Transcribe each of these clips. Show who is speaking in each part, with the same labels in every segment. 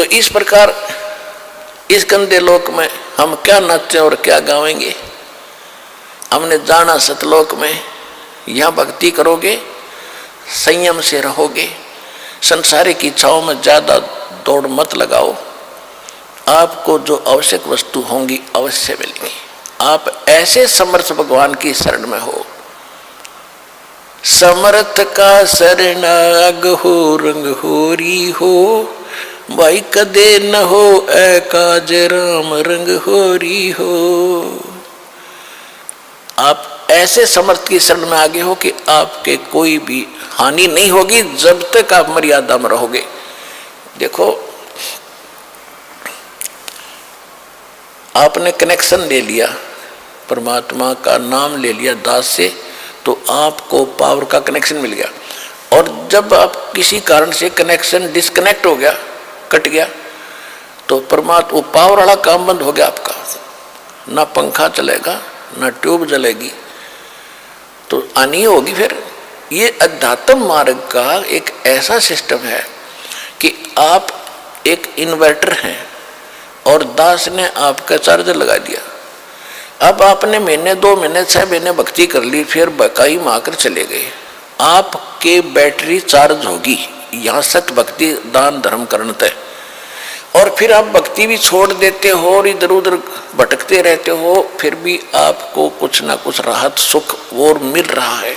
Speaker 1: तो इस प्रकार इस गंदे लोक में हम क्या नाचें और क्या गावेंगे। हमने जाना सतलोक में, यहाँ भक्ति करोगे, संयम से रहोगे, संसारिक इच्छाओं में ज्यादा दौड़ मत लगाओ, आपको जो आवश्यक वस्तु होंगी अवश्य मिलेगी। आप ऐसे समर्थ भगवान की शरण में हो। समर्थ का शरणाग हो रंग होरी हो, भाई कदे न हो काज राम रंग होरी हो। आप ऐसे समर्थ की शरण में आगे हो कि आपके कोई भी हानि नहीं होगी जब तक आप मर्यादा में रहोगे। देखो, आपने कनेक्शन ले लिया, परमात्मा का नाम ले लिया दास से, तो आपको पावर का कनेक्शन मिल गया। और जब आप किसी कारण से कनेक्शन डिस्कनेक्ट हो गया, कट गया, तो परमात्मा वो पावर वाला काम बंद हो गया आपका। ना पंखा चलेगा, ना ट्यूब जलेगी, तो हानि होगी। फिर ये अध्यात्म मार्ग का एक ऐसा सिस्टम है कि आप एक इन्वर्टर हैं और दास ने आपका चार्जर लगा दिया। अब आपने महीने 2 महीने 6 महीने भक्ति कर ली, फिर बकाई माकर चले गए, आपके बैटरी चार्ज होगी। यहाँ सत भक्ति दान धर्म करण तय। और फिर आप भक्ति भी छोड़ देते हो और इधर उधर भटकते रहते हो, फिर भी आपको कुछ ना कुछ राहत सुख और मिल रहा है।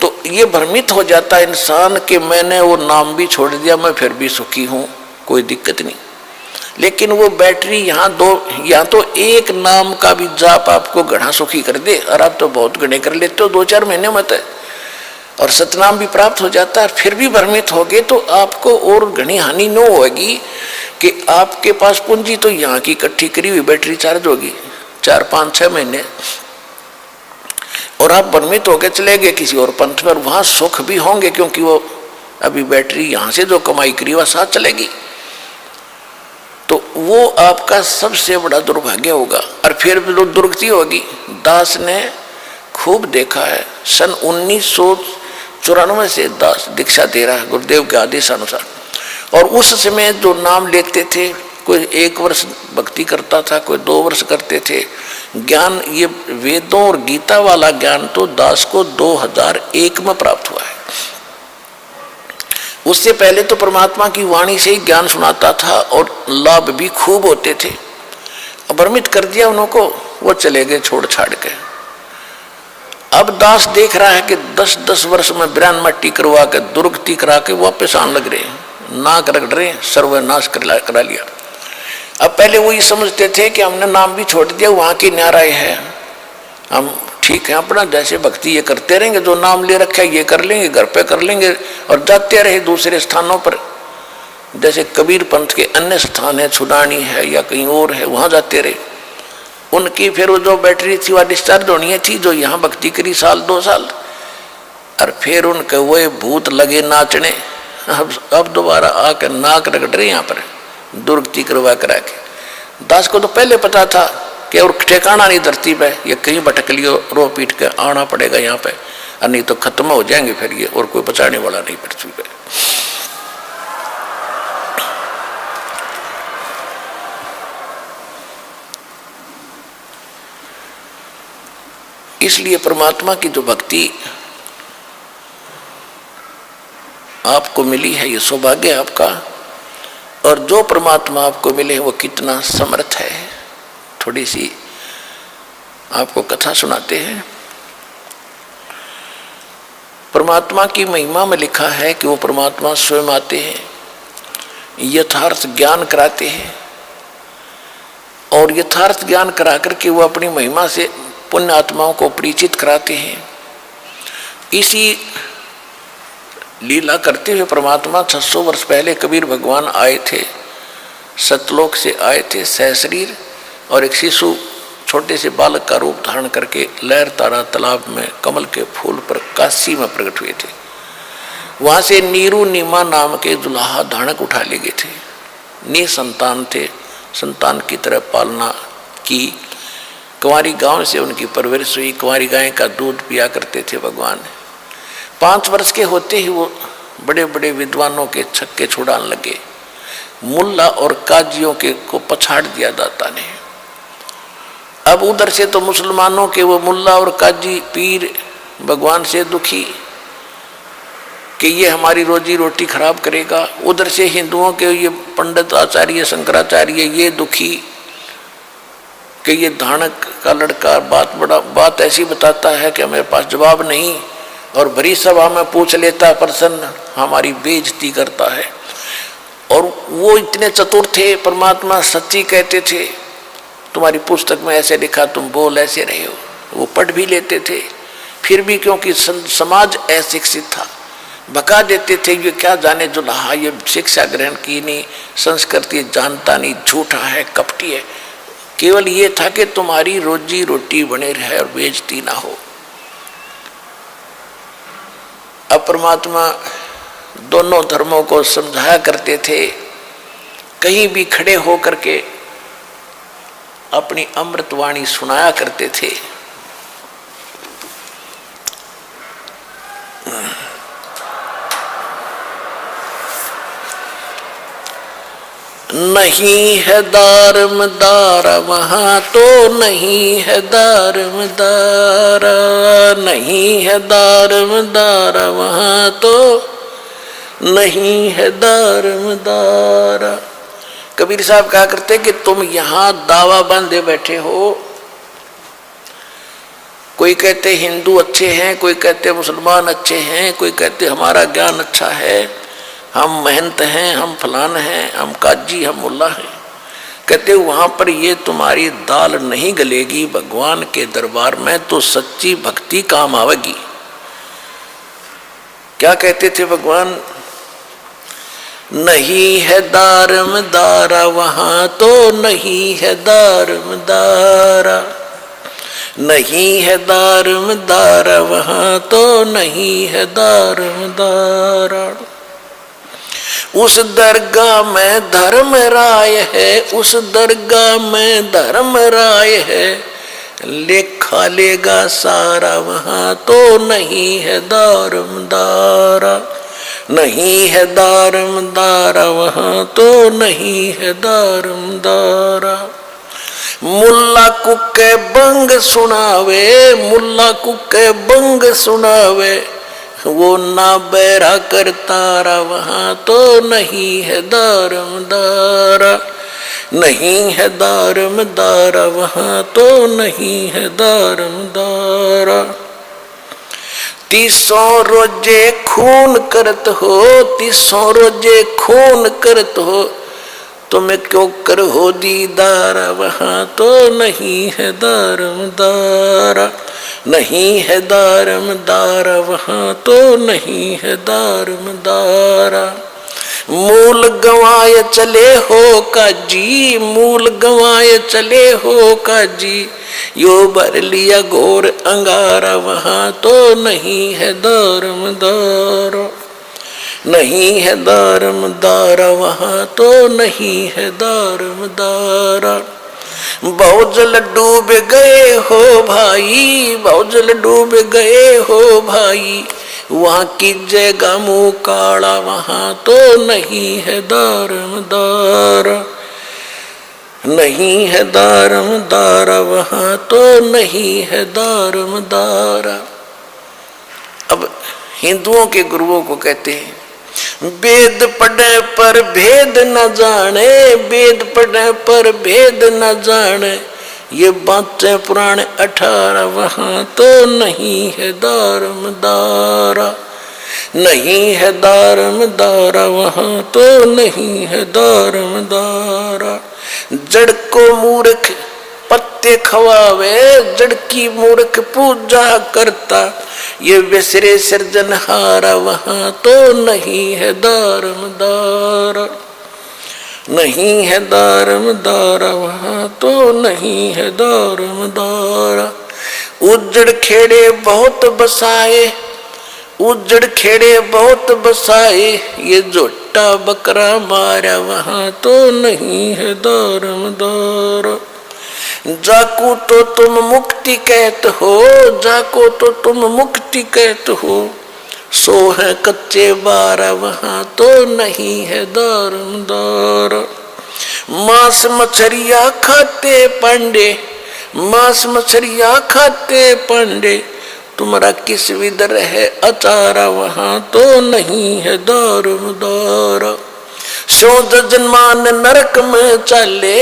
Speaker 1: तो ये भ्रमित हो जाता है इंसान कि मैंने वो नाम भी छोड़ दिया, मैं फिर भी सुखी हूँ, कोई दिक्कत नहीं। लेकिन वो बैटरी यहाँ तो एक नाम का भी जाप आपको घना सुखी कर दे, और आप तो बहुत घने कर लेते हो 2-4 महीने मत है, और सतनाम भी प्राप्त हो जाता है, फिर भी भ्रमित हो गए, तो आपको और घनी हानि न होगी कि आपके पास पूंजी तो यहाँ की इकट्ठी करी हुई बैटरी चार्ज होगी 4-5-6 महीने, और आप भ्रमित होकर चले गए किसी और पंथ पर, वहां सुख भी होंगे क्योंकि वो अभी बैटरी यहाँ से जो कमाई करी वह साथ चलेगी। तो वो आपका सबसे बड़ा दुर्भाग्य होगा, और फिर दुर्गति होगी। दास ने खूब देखा है, सन 1994 से दास दीक्षा दे रहा है गुरुदेव के आदेश अनुसार। और उस समय जो नाम लेते थे, कोई 1 वर्ष भक्ति करता था, कोई 2 वर्ष करते थे। ज्ञान, ये वेदों और गीता वाला ज्ञान तो दास को 2001 में प्राप्त हुआ है। उससे पहले तो परमात्मा की वाणी से ही ज्ञान सुनाता था और लाभ भी खूब होते थे। भ्रमित कर दिया उनको, वो चले गए छोड़ छाड़ के। अब दास देख रहा है कि 10-10 वर्ष में ब्रान मट्टी करवा के दुर्गति करा के वापस आने लग रहे, नाक रगड़ रहे, सर्वनाश करा लिया। अब पहले वो ये समझते थे कि हमने नाम भी छोड़ दिया, वहां की न्याराय है, हम ठीक है अपना जैसे भक्ति ये करते रहेंगे, जो नाम ले रखा है ये कर लेंगे, घर पे कर लेंगे, और जाते रहे दूसरे स्थानों पर। जैसे कबीर पंथ के अन्य स्थान है, छुडानी है या कहीं और है, वहां जाते रहे। उनकी फिर वो जो बैटरी थी वह डिस्चार्ज होनी थी, जो यहाँ भक्ति करी 1-2 साल, और फिर उनके वो भूत लगे नाचने। अब दोबारा आकर नाक रगड़ रहे यहाँ पर दुर्गति करवा करा के। दास को तो पहले पता था कि और ठिकाना नहीं धरती पे, ये कहीं भटक लियो, रो पीट के आना पड़ेगा यहाँ पे, और नहीं तो खत्म हो जाएंगे फिर ये, और कोई बचाने वाला नहीं पृथ्वी पे। इसलिए परमात्मा की जो भक्ति आपको मिली है, ये सौभाग्य है आपका। और जो परमात्मा आपको मिले वो कितना समर्थ है। थोड़ी सी आपको कथा सुनाते हैं। परमात्मा की महिमा में लिखा है कि वो परमात्मा स्वयं आते हैं, यथार्थ ज्ञान कराते हैं, और यथार्थ ज्ञान करा करके वो अपनी महिमा से पुण्य आत्माओं को परिचित कराते हैं। इसी लीला करते हुए परमात्मा 600 वर्ष पहले कबीर भगवान आए थे, सतलोक से आए थे सहशरीर, और एक शिशु छोटे से बालक का रूप धारण करके लहर तारा तालाब में कमल के फूल पर काशी में प्रकट हुए थे। वहां से नीरू नीमा नाम के दुल्हा धानक उठा ले गए थे। निसंतान थे, संतान की तरह पालना की। कुंवारी गांव से उनकी परवरिश हुई, कुंवारी गाय का दूध पिया करते थे भगवान। 5 वर्ष के होते ही वो बड़े बड़े विद्वानों के छक्के छुड़ाने लगे। मुल्ला और काजियों के को पछाड़ दिया दाता ने। अब उधर से तो मुसलमानों के वो मुल्ला और काजी पीर भगवान से दुखी कि ये हमारी रोजी रोटी खराब करेगा, उधर से हिंदुओं के ये पंडित आचार्य शंकराचार्य ये दुखी कि ये धानक का लड़का बात ऐसी बताता है कि हमारे पास जवाब नहीं, और भरी सभा में पूछ लेता प्रसन्न, हमारी बेइज्जती करता है। और वो इतने चतुर थे, परमात्मा सच्ची कहते थे, तुम्हारी पुस्तक में ऐसे लिखा, तुम बोल ऐसे रहे हो। वो पढ़ भी लेते थे, फिर भी क्योंकि समाज अशिक्षित था भगा देते थे, ये क्या जाने जुलाहा, ये शिक्षा ग्रहण की नहीं, संस्कृति जानता नहीं, झूठा है, कपटी है। केवल ये था कि तुम्हारी रोजी रोटी बने रहे और बेइज्जती ना हो। अब परमात्मा दोनों धर्मों को समझाया करते थे, कहीं भी खड़े हो करके अपनी अमृतवाणी सुनाया करते थे। नहीं है दारमदारा वहाँ तो नहीं है दारमदारा, नहीं है दारमदारा वहाँ तो नहीं है दारमदारा। कबीर साहब कहा करते कि तुम यहाँ दावा बांधे बैठे हो, कोई कहते हिंदू अच्छे हैं, कोई कहते मुसलमान अच्छे हैं, कोई कहते हमारा ज्ञान अच्छा है, हम महंत हैं, हम फलान हैं, हम काजी, हम मुल्ला हैं। कहते वहाँ पर ये तुम्हारी दाल नहीं गलेगी, भगवान के दरबार में तो सच्ची भक्ति काम आवेगी। क्या कहते थे भगवान? नहीं है दारमदारा वहाँ तो नहीं है दारमदारा, नहीं है दारमदारा वहाँ तो नहीं है दारमदारा। उस दरगाह में धर्म राय है, उस दरगाह में धर्म राय है, लेखा लेगा सारा वहाँ तो नहीं है दारमदारा, नहीं है दारमदारा वहाँ तो नहीं है दारमदारा। मुल्ला कुके बंग सुनावे, मुल्ला कुके बंग सुनावे, वो ना बैरा करतारा वहाँ तो नहीं है दारमदारा, नहीं है दारमदारा वहाँ तो नहीं है दारमदारा। 300 रोजे खून करत हो, 300 रोजे खून करत हो, तुम्हें क्यों कर हो दीदारा वहाँ तो नहीं है दारमदारा, नहीं है दारमदारा वहाँ तो नहीं है दारमदारा। मूल गंवाए चले हो काजी, मूल गंवाए चले हो काजी, यो भर लिया घोर अंगारा वहाँ तो नहीं है दारमदारा, नहीं है दारमदारा वहाँ तो नहीं है दारमदारा। बहुत जल डूब गए हो भाई, बहुत जल डूब गए हो भाई, वहाँ की जगह मुँह काला वहाँ तो नहीं है दारमदारा, नहीं है दारमदारा वहाँ तो नहीं है दारमदारा। अब हिंदुओं के गुरुओं को कहते हैं वेद पढ़े पर भेद न जाने, वेद पढ़े पर भेद न जाने, ये बातें पुराने 18 वहाँ तो नहीं है दारमदारा, नहीं है दारमदारा वहाँ तो नहीं है दारमदारा। जड़ को मूर्ख पत्ते खवावे, जड़ की मूर्ख पूजा करता, ये विसरे सृजनहारा वहाँ तो नहीं है दारमदारा, नहीं है दारमदारा वहाँ तो नहीं है दारमदारा। उजड़ खेड़े बहुत बसाए, उजड़ खेड़े बहुत बसाए, ये जोटा बकरा मारा वहाँ तो नहीं है दारमदारा। जाको तो तुम मुक्ति कहते हो, जाको तो तुम मुक्ति कहते हो, सो है कच्चे बारा वहां तो नहीं है दारमदार। मांस मछरिया खाते पांडे, मांस मछरिया खाते पांडे, तुम्हारा किस विदर है अचारा वहां तो नहीं है दारमदार। सो जजमान नरक में चाले,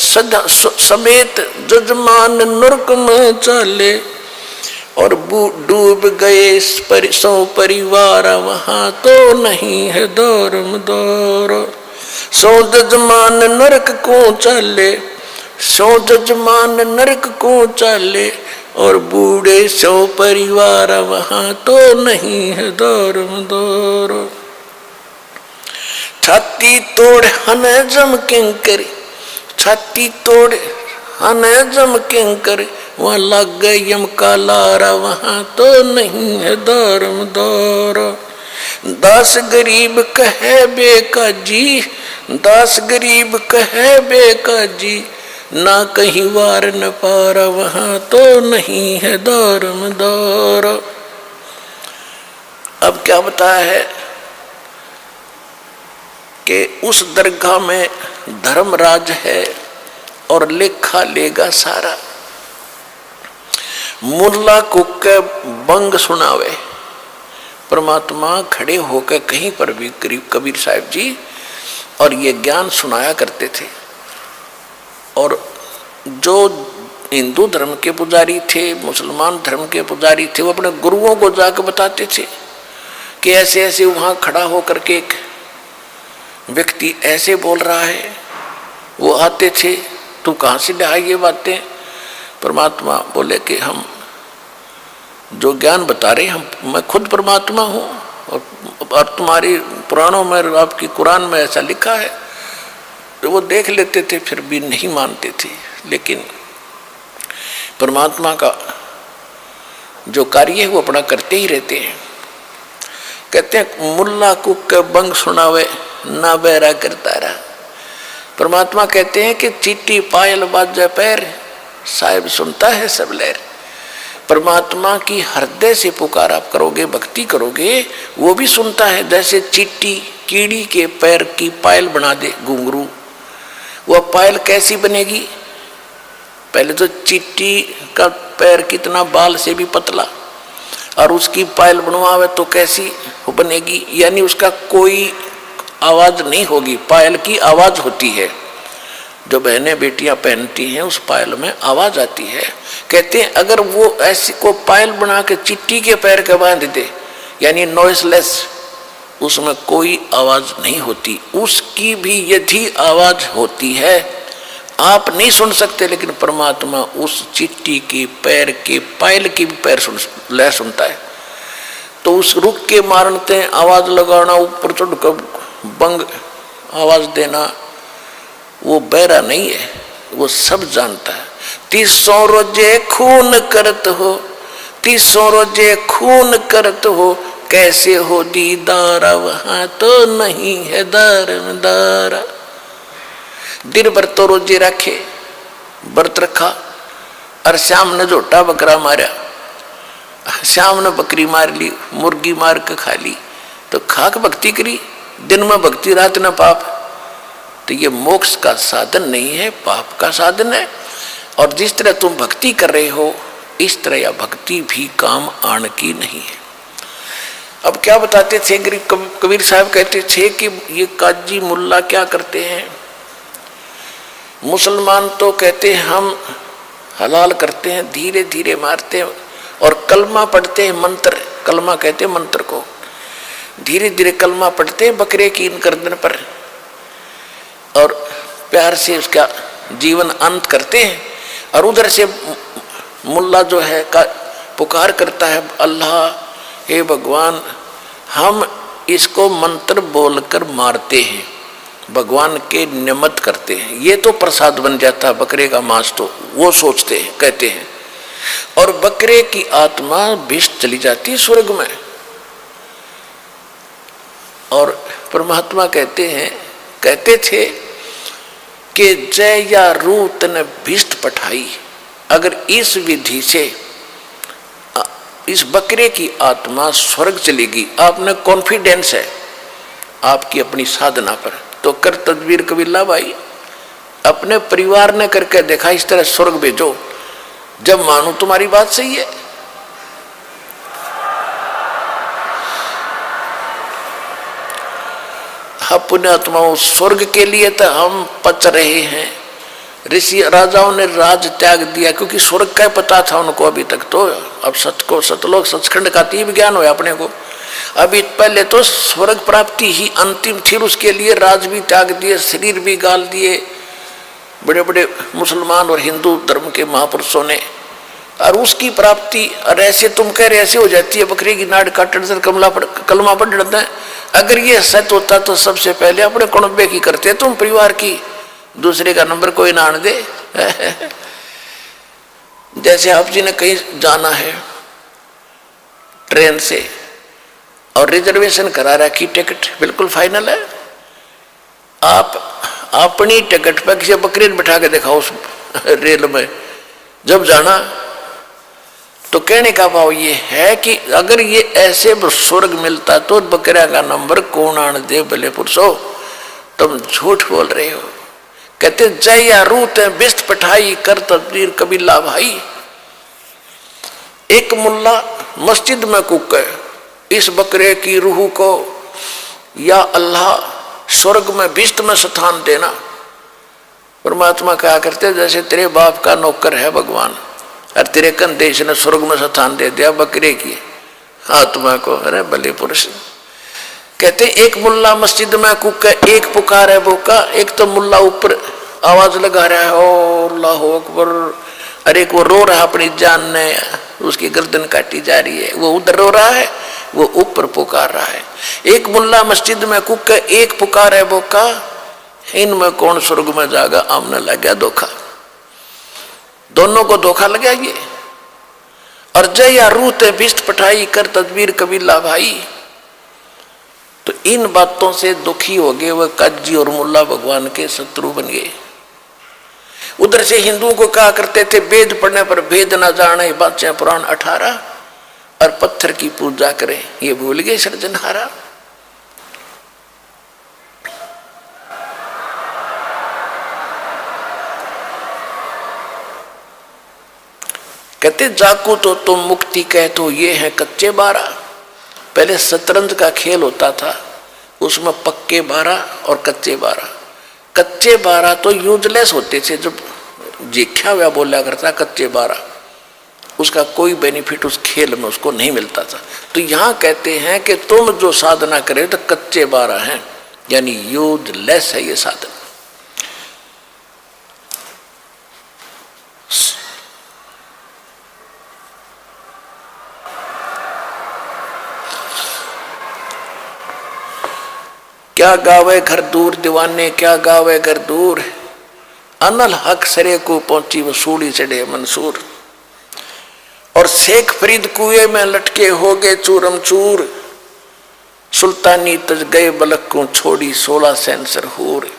Speaker 1: सदा समेत जजमान नरक में चाले, और डूब गए सौ परिवार वहां तो नहीं है दारमदार। सो जजमान नरक को चाले, सो जजमान नरक को चाले, और बूढ़े सौ परिवार वहां तो नहीं है दारमदार। छाती तोड़ हने जम किंकर, छाती तोड़ हने जम किंकर, वहां लग गए यम का लारा वहां तो नहीं है दारमदार। दास गरीब कहे बेका जी, दास गरीब कहे बेका जी, ना कहीं वार न पारा वहां तो नहीं है दारमदार। अब क्या बताया है कि उस दरगाह में धर्मराज है और लेखा लेगा सारा। मुल्ला को के बंग सुनावे, परमात्मा खड़े होकर कहीं पर भी कबीर साहब जी और ये ज्ञान सुनाया करते थे। और जो हिंदू धर्म के पुजारी थे, मुसलमान धर्म के पुजारी थे, वो अपने गुरुओं को जाकर बताते थे कि ऐसे ऐसे वहां खड़ा होकर के एक व्यक्ति ऐसे बोल रहा है। वो आते थे, तू कहाँ से ले आई ये बातें? परमात्मा बोले कि हम जो ज्ञान बता रहे हम, मैं खुद परमात्मा हूँ, और तुम्हारी पुराणों में, आपकी कुरान में ऐसा लिखा है। तो वो देख लेते थे, फिर भी नहीं मानते थे। लेकिन परमात्मा का जो कार्य है वो अपना करते ही रहते हैं। कहते हैं मुल्ला कुक बंग सुनावे ना बहरा करता रहा। परमात्मा कहते हैं कि चीटी पायल बाजा पैर, साहिब सुनता है सब लहर। परमात्मा की हृदय से पुकार आप करोगे, भक्ति करोगे, वो भी सुनता है। जैसे चीटी कीड़ी के पैर की पायल बना दे घुंघरू, वह पायल कैसी बनेगी? पहले तो चीटी का पैर कितना बाल से भी पतला, और उसकी पायल बनवावे तो कैसी बनेगी? यानी उसका कोई आवाज नहीं होगी, पायल की आवाज होती है। जो बहनें बेटियां पहनती हैं उस पायल में आवाज आती है। कहते हैं अगर वो ऐसी को पायल बना के चिट्टी के पैर के बांध दे, यानी नॉइसलेस, उसमें कोई आवाज नहीं होती। उसकी भी यदि आवाज होती है आप नहीं सुन सकते, लेकिन परमात्मा उस चिट्टी के पैर के पायल की भी पैर लय सुनता है। तो उस रुक के मारते आवाज लगाना, ऊपर चढ़कर बंग आवाज देना, वो बहरा नहीं है, वो सब जानता है। 300 रोजे खून करत हो, 300 रोजे खून करत हो, कैसे हो दीदारा वहां तो नहीं है दारमदारा। दिन भर तो रोजे रखे, व्रत रखा, और शाम ने झोटा बकरा मारा, शाम ने बकरी मार ली, मुर्गी मार के खा ली, तो खाक भक्ति करी। दिन में भक्ति, रात न पाप। तो ये मोक्ष का साधन नहीं है, पाप का साधन है। और जिस तरह तुम भक्ति कर रहे हो, इस तरह यह भक्ति भी काम आने की नहीं है। अब क्या बताते थे कबीर साहब? कहते थे कि ये काजी मुल्ला क्या करते हैं, मुसलमान तो कहते हैं हम हलाल करते हैं, धीरे धीरे मारते हैं, और कलमा पढ़ते हैं, मंत्र, कलमा कहते हैं मंत्र को, धीरे धीरे कलमा पढ़ते हैं बकरे की इन गर्दन पर, और प्यार से उसका जीवन अंत करते हैं। और उधर से मुल्ला जो है का पुकार करता है, अल्लाह, हे भगवान, हम इसको मंत्र बोलकर मारते हैं, भगवान के निमित्त करते हैं, ये तो प्रसाद बन जाता है बकरे का मांस। तो वो सोचते हैं, कहते हैं, और बकरे की आत्मा विष चली जाती है स्वर्ग में। और परमात्मा कहते हैं, कहते थे कि जय या रूत ने भिष्ट पठाई। अगर इस विधि से इस बकरे की आत्मा स्वर्ग चलेगी, आपने कॉन्फिडेंस है आपकी अपनी साधना पर, तो कर तदबीर कबीला भाई। अपने परिवार ने करके देखा, इस तरह स्वर्ग भेजो। जब मानो तुम्हारी बात सही है, हम पुण्यात्माओं स्वर्ग के लिए तो हम पच रहे हैं। ऋषि राजाओं ने राज त्याग दिया क्योंकि स्वर्ग का पता था उनको अभी तक। तो अब सतलोक सचखंड का तीव्र ज्ञान हो अपने को। अभी पहले तो स्वर्ग प्राप्ति ही अंतिम थी, उसके लिए राज भी त्याग दिए, शरीर भी गाल दिए बड़े बड़े मुसलमान और हिंदू धर्म के महापुरुषों ने। और उसकी प्राप्ति, और ऐसे तुम कह रहे ऐसे हो जाती है बकरी की नाड़ काटने से कलमा पढ़ जाता है। अगर ये सत्य होता तो सबसे पहले अपने कुणबे की करते तुम, परिवार की, दूसरे का नंबर कोई ना आने दे। जैसे आप जी ने कहीं जाना है ट्रेन से और रिजर्वेशन करा रखी, टिकट बिल्कुल फाइनल है, आप अपनी टिकट पर किसी बकरी बिठा के दिखाओ उस रेल में, जब जाना तो कहने का भाव ये है कि अगर ये ऐसे स्वर्ग मिलता तो बकरिया का नंबर कौन आने दे भले पुरुषो, तुम झूठ बोल रहे हो। कहते जय या रूत बिस्त पठाई कर तदबीर कबीला भाई। एक मुल्ला मस्जिद में कुक है, इस बकरे की रूह को या अल्लाह स्वर्ग में बिस्त में स्थान देना। परमात्मा कहा करते जैसे तेरे बाप का नौकर है भगवान और तेरे कंधे इसने स्वर्ग में स्थान दे दिया बकरे की आत्मा को। अरे भले पुरुष। कहते एक मुल्ला मस्जिद में कुक है, एक पुकार है बोका। एक तो मुल्ला ऊपर आवाज लगा रहा है ओ अल्लाह अकबर, अरे एक वो रो रहा अपनी जान ने, उसकी गर्दन काटी जा रही है, वो उधर रो रहा है, वो ऊपर पुकार रहा है। एक मुल्ला मस्जिद में कुक है, एक पुकार है बोका, इनमें कौन स्वर्ग में जाएगा? आमने लग गया धोखा, दोनों को धोखा लगा ये। और जय या रूते बिस्त पठाई कर तदबीर कबीला भाई। तो इन बातों से दुखी हो गए वह काजी और मुल्ला भगवान के शत्रु बन गए। उधर से हिंदुओं को कहा करते थे वेद पढ़ने पर भेद न जाने, बादशाह पुराण 18, और पत्थर की पूजा करें, ये भूल गए सृजनहारा। कहते जाको तो तुम मुक्ति कह तो ये है कच्चे 12। पहले शतरंज का खेल होता था, उसमें पक्के 12 और कच्चे 12। कच्चे 12 तो यूजलेस होते थे, जब जीख्या हुआ बोला करता कच्चे 12, उसका कोई बेनिफिट उस खेल में उसको नहीं मिलता था। तो यहाँ कहते हैं कि तुम जो साधना करे तो कच्चे 12 हैं, यानी यूजलेस है ये साधना। क्या गावे घर दूर दीवाने, क्या गावे घर दूर, अनल हक सरे को पहुंची वसूली चढ़े मंसूर। और शेख फरीद कुएं में लटके हो गए चूरम चूर, सुल्तानी तज गए बलक को छोड़ी 16 सेंसर हूर।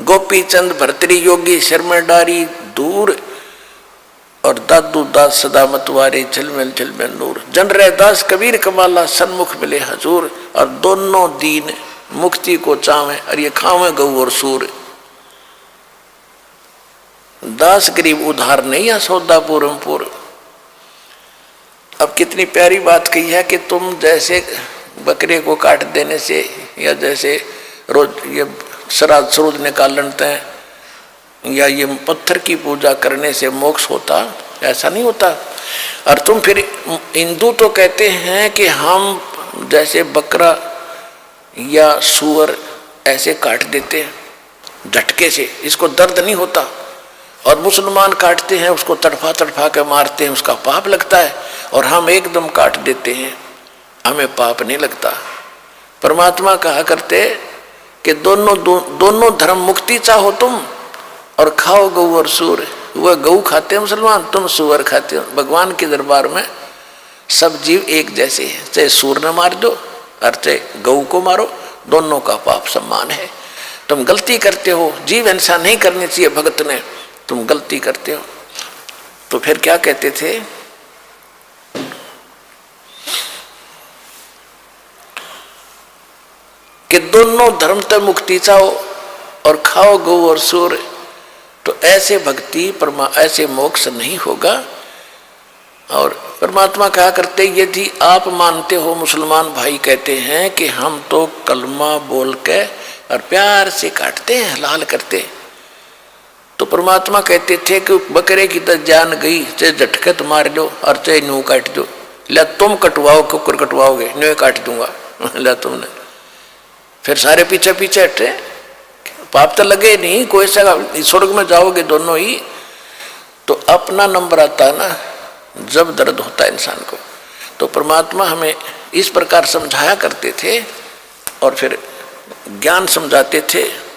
Speaker 1: गोपी चंद भरतरी योगी शर्मा डारी दूर, और दादू दास सदा मतवारे झलमिल नूर। जन रे दास कबीर कमाला सन्मुख मिले हजूर। और दोनों दीन मुक्ति को चावे और ये खावे गऊ और सूर। दास गरीब उधार नहीं या सौदा पूरम पूर। अब कितनी प्यारी बात कही है कि तुम जैसे बकरे को काट देने से या जैसे रोज ये श्राद्ध सरोज निकालते हैं या ये पत्थर की पूजा करने से मोक्ष होता, ऐसा नहीं होता। और तुम फिर हिंदू तो कहते हैं कि हम जैसे बकरा या सूअर ऐसे काट देते हैं झटके से, इसको दर्द नहीं होता। और मुसलमान काटते हैं उसको तड़फा तड़फा के मारते हैं, उसका पाप लगता है। और हम एकदम काट देते हैं, हमें पाप नहीं लगता। परमात्मा कहा करते कि दोनों धर्म मुक्ति चाहो तुम और खाओ गऊ और सूर। वह गऊ खाते हैं मुसलमान, तुम सूअर खाते हो। भगवान के दरबार में सब जीव एक जैसे हैं, चाहे सूर न मार दो और चाहे गऊ को मारो, दोनों का पाप समान है। तुम गलती करते हो, जीव हिंसा नहीं करनी चाहिए भगत ने, तुम गलती करते हो। तो फिर क्या कहते थे दोनों धर्म तक मुक्ति चाहो और खाओ गौ और सूर, तो ऐसे भक्ति ऐसे मोक्ष नहीं होगा। और परमात्मा कहा करते, यदि आप मानते हो, मुसलमान भाई कहते हैं कि हम तो कलमा बोल के और प्यार से काटते हैं, हलाल करते, तो परमात्मा कहते थे कि बकरे की तो जान गई, चाहे झटके तो मार लो और चाहे न्यू काट दो, ला तुम कटवाओ, कुकर कटवाओगे, न्यू काट दूंगा ला तुमने। फिर सारे पीछे पीछे हटे, पाप तो लगे नहीं, कोई सा स्वर्ग में जाओगे दोनों ही। तो अपना नंबर आता है ना जब दर्द होता है इंसान को। तो परमात्मा हमें इस प्रकार समझाया करते थे और फिर ज्ञान समझाते थे।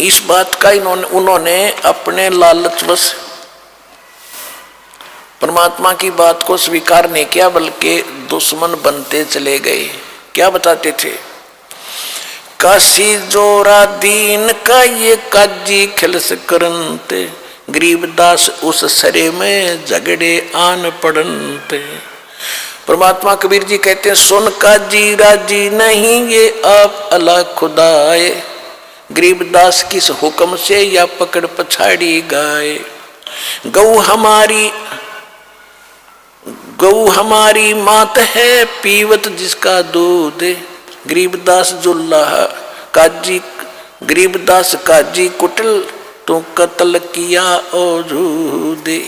Speaker 1: इस बात का उन्होंने अपने लालचवश परमात्मा की बात को स्वीकार नहीं किया, बल्कि दुश्मन बनते चले गए। क्या बताते थे? काशी जोरा दीन का ये काजी खिलस करनते, गरीबदास उस सरे में झगड़े आन पड़नते। परमात्मा कबीर जी कहते हैं, सुन काजी राजी नहीं ये आप अल्लाह खुदाए, गरीबदास किस हुक्म से या पकड़ पछाड़ी गाए। गऊ हमारी मात है पीवत जिसका दूध, गरीबदास जुल्लाह काजी, गरीबदास काजी कुटल तो कत्ल किया औजूदे।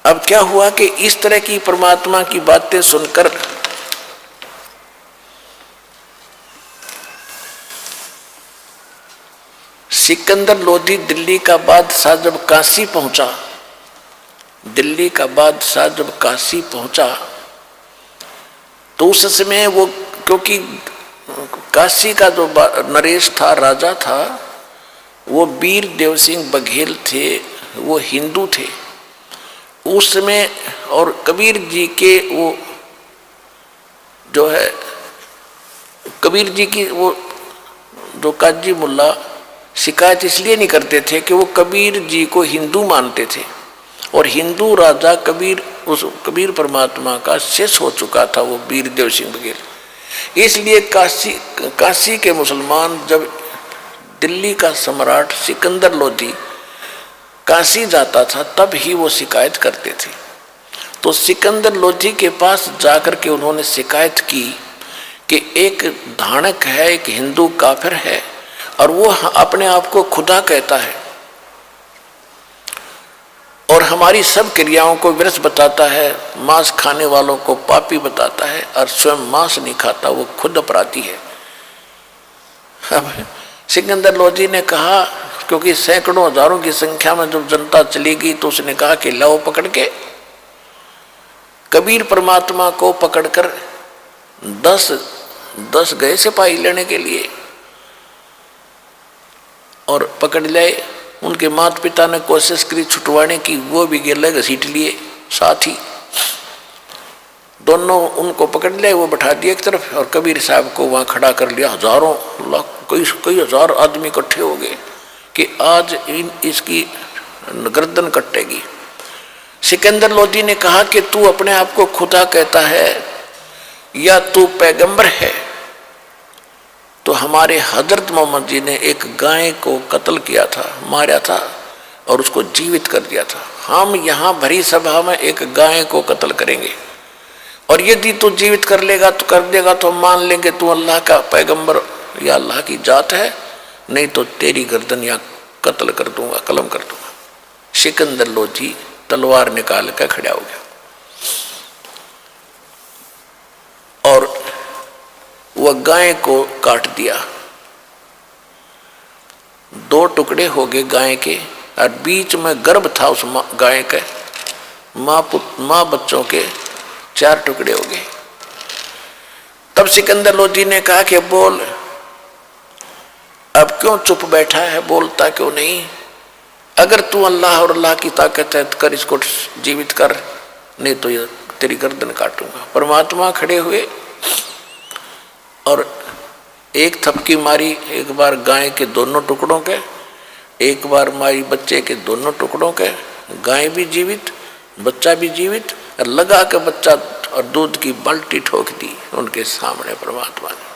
Speaker 1: अब क्या हुआ कि इस तरह की परमात्मा की बातें सुनकर सिकंदर लोधी दिल्ली का बादशाह जब काशी पहुंचा, दिल्ली का बादशाह जब काशी पहुंचा तो उस समय वो, क्योंकि काशी का जो नरेश था, राजा था, वो वीर देव सिंह बघेल थे, वो हिंदू थे उस समय। और कबीर जी के वो जो है, कबीर जी की वो जो काजी मुल्ला शिकायत इसलिए नहीं करते थे कि वो कबीर जी को हिंदू मानते थे, और हिंदू राजा कबीर, उस कबीर परमात्मा का शेष हो चुका था वो वीर देव सिंह बघेल। इसलिए काशी के मुसलमान जब दिल्ली का सम्राट सिकंदर लोधी काशी जाता था तब ही वो शिकायत करते थे। तो सिकंदर लोधी के पास जाकर के उन्होंने शिकायत की कि एक धानक है, एक हिंदू काफिर है, और वो अपने आप को खुदा कहता है और हमारी सब क्रियाओं को व्यर्थ बताता है, मांस खाने वालों को पापी बताता है, और स्वयं मांस नहीं खाता, वो खुद अपराधी है। अब सिकंदर लोधी ने कहा, क्योंकि सैकड़ों हजारों की संख्या में जब जनता चली गई तो उसने कहा कि लाओ पकड़ के, कबीर परमात्मा को पकड़कर 10 गए सिपाही लेने के लिए और पकड़ लाए। उनके माता पिता ने कोशिश करी छुटवाने की, वो भी गिर घसीट लिए साथ ही, दोनों उनको पकड़ लिया, वो बैठा दिया एक तरफ और कबीर साहब को वहां खड़ा कर लिया। हजारों लाख कई हजार आदमी इकट्ठे हो गए कि आज इसकी गर्दन कटेगी। सिकंदर लोधी ने कहा कि तू अपने आप को खुदा कहता है या तू पैगंबर है? तो हमारे हजरत मोहम्मद जी ने एक गाय को कत्ल किया था, मारा था और उसको जीवित कर दिया था। हम यहाँ भरी सभा में एक गाय को कत्ल करेंगे और यदि तू जीवित कर लेगा तो कर देगा तो हम मान लेंगे तू अल्लाह का पैगंबर या अल्लाह की जात है, नहीं तो तेरी गर्दन या कत्ल कर दूंगा, कलम कर दूंगा। सिकंदर लोधी तलवार निकाल कर खड़ा हो गया और वह गाय को काट दिया। 2 टुकड़े हो गए गाय के और बीच में गर्भ था उस गाय के, माँ बच्चों के 4 टुकड़े हो गए। तब सिकंदर लोधी ने कहा कि बोल, अब क्यों चुप बैठा है, बोलता क्यों नहीं? अगर तू अल्लाह और अल्लाह की ताकत है तो कर, इसको जीवित कर, नहीं तो ये तेरी गर्दन काटूंगा। परमात्मा खड़े हुए और एक थपकी मारी एक बार गाय के दोनों टुकड़ों के, एक बार मारी बच्चे के दोनों टुकड़ों के, गाय भी जीवित बच्चा भी जीवित, और लगा के बच्चा और दूध की बाल्टी ठोक दी उनके सामने परमात्मा ने।